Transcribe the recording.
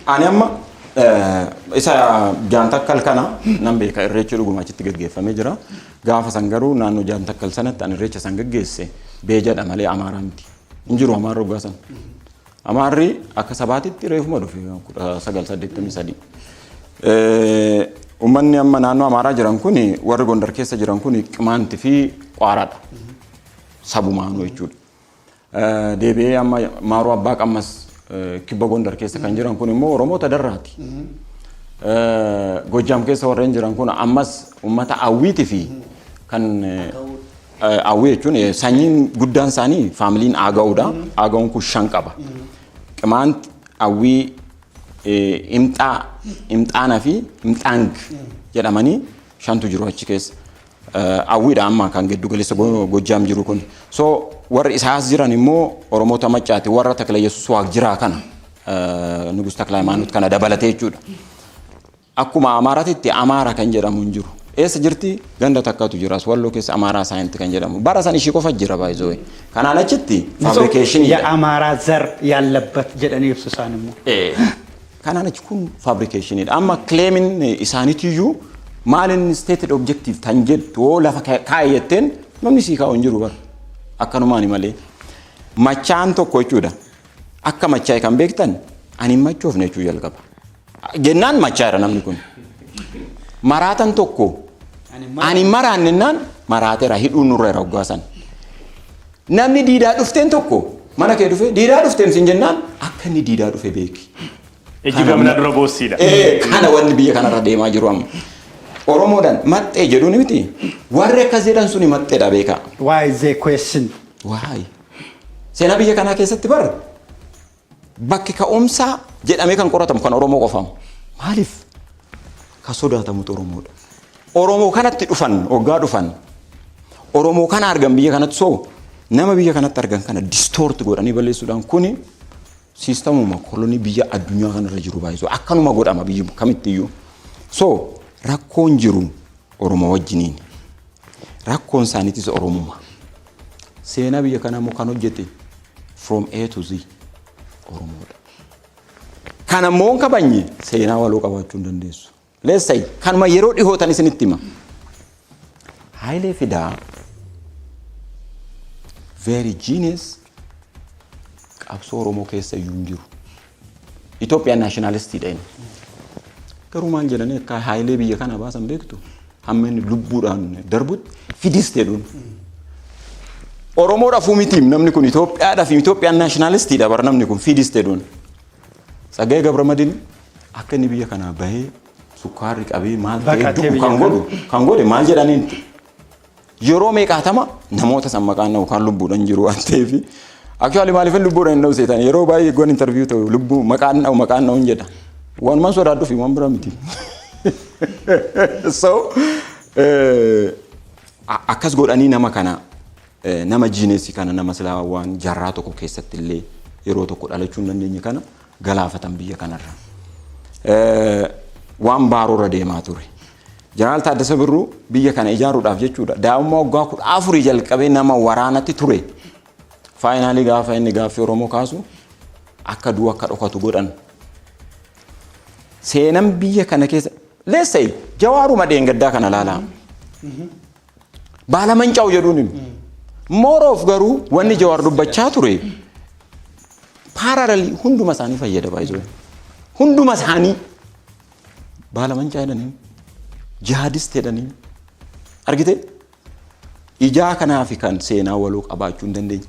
Ani amma isa jaantakkal kana nan beeka irreechi dhuguma achitti gaggeeffamee jira. Gaafa san garuu naannoo jaantakkal sanatti ani irreecha san gaggeesse beejadha malee Amaaraa miti. Hin jiru Amaarri dhugaa san. Amaarri akka sabaatitti reefuma dhufe 1983. Uummanni amma naannoo Amaaraa jiran kun warri Gondar keessa jiran kun Qimaantii fi Qaaraadha. Sabumaanuu jechuudha. Deebi'ee amma Maaruu Abbaa Qammas kibba Gondar keessa kan jiran kun immoo Oromoota darraati. Gojjaam keessa warreen jiran kun ammas uummata Awwiitii fi kan Awwii jechuun sanyiin guddaan isaanii faamiliin Aagaa'uudha. Aagaa'uun kun 5 qaba. Qimaant Awwii Imxaana fi Imxaang jedhamanii 5tu jiru achi keessa. Awwiidha amma kan giddu galeessa Gojjaam jiru kun. So warri isaas jiran immoo Oromoota Maccaati warra Takla Yesuus Waaq jiraa kana Nugus Takla Hayimaanoot kana dabalatee jechuudha. Akkuma Amaaraatti Amaara kan jedhamu hin jiru. Eessa jirti ganda takkatu jiras Walloo keessa Amaaraa saayinti kan jedhamu. Bara san ishii qofa jira baay'ee. Kanaan achitti fabrikeeshinii የአማራ ዘር ያለበት jedhanii ibsu isaan immoo. Kanaan achi kun fabrikeeshiniidha. Amma claimin isaaniitiyyuu maalin stated objective tan jettu lafa kaayetteen namni sii kaa'u hin jiru bara. Akkanumaani malee. Machaan tokko jechuudha. Akka machaa kan beektan ani machoofne jechuu jalqaba. Jennaan machaadha namni kun. Maraatan tokko ani maraannennaan maraateera hidhuun nurra raggaasan. Namni diidaa dhufteen tokko mana kee dhufe diidaa dhufteen sin jennaan akka inni diidaa dhufe beeki. Ejji gamna dura boosiidha. Kana wanni biyya kanarra deemaa jiru amma. Oromoodhaan maxxee jedhuun miti warri akkas jedhan suni maxxeedha beeka. Why is the question? Why? Seenaa biyya kanaa keessatti bar bakki ka'umsaa jedhamee kan qoratamu kan Oromoo qofamu. Maaliif? Ka sodaatamu Oromoodha. Oromoo kanatti dhufan hoggaa dhufan Oromoo kana argan biyya kanatti soo nama biyya kanatti argan kana distort godhanii balleessuudhaan kuni siistamuma kolonii biyya addunyaa kanarra jiru baay'isoo akkanuma godhama biyya kamittiyyuu. So rakkoon jiru Oromoo wajjiniin rakkoon isaaniitis Oromuma. Seenaa biyya kanaa immoo kan hojjete from A to Z Oromoodha. Kana immoo kabanye seenaa waloo qabaachuu hin dandeessu. Let's say kanuma yeroo dhihootan isinitti hima. Hailee Fidaa very genius qabsoo Oromoo keessa iyyuu hin jiru. Itoophiyaa nationalistiidha inni. Garuu maal jedhanii akka Hailee biyya kana baasan beektu hamma inni lubbuudhaan darbutti fidisteedhuun. Oromoodhaaf mitiim namni kun Itoophiyaadhaaf Itoophiyaan nationalistiidha bara namni kun fidisteedhuun. Tsaggaayee Gabramadiin akka inni biyya kana bahee sukkaarri qabee maal ta'e kan godhe maal jedhaniin yeroo meeqaatama namoota san maqaan na'u kan lubbuudhaan jiru waan ta'eef actually maaliif lubbuudhaan hin dhawseetan yeroo baay'ee goon interview ta'u lubbuu maqaan na'u hin jedha wanumaan sodaadhu fi waan bira miti. So akkas godhanii nama kana nama jiineessi kana nama silaa waan jarraa tokko keessatti illee yeroo tokko dhalachuu hin dandeenye kana galaafatan biyya kanarra. Waan baaroorra deemaa ture. Jeneraal Taaddasee Birruu biyya kana ijaaruudhaaf jechuudha. Daa'imman waggaa 14 jalqabee nama waraanatti ture. Faayinaalii gaafa inni gaaffii Oromoo kaasu akka du'a akka dhokatu godhan. Seenaan biyya kana keessa let's say Jawaaruma Dheengaddaa kana laalaa. Baala Mancaa'u jedhuun Mooroof garuu wanni Jawaar dubbachaa ture parallel hunduma isaanii fayyada baay'ee. Hunduma isaanii baala Mancaa jedhanii jihadist jedhanii argite ijaa kanaaf kan seenaa waloo qabaachuu hin dandeenye.